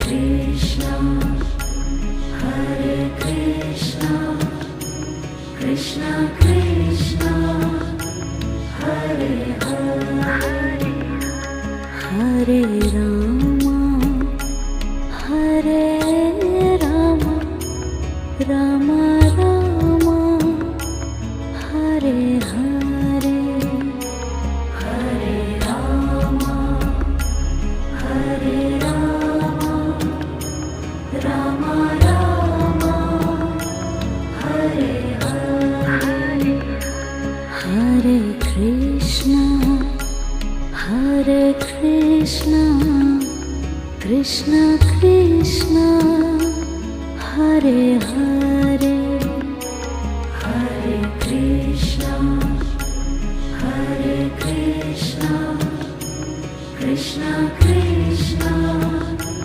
Krishna, Hare Krishna, Krishna Krishna, Hare Hare, Hare Rama, Hare Rama, Rama Rama, Hare Hare, Hare Rama, Hare Rama, Rama Rama, Hare Hare, Hare Krishna, Hare Krishna, Krishna Krishna, Hare Hare, Hare Krishna, Hare Krishna, Krishna Krishna,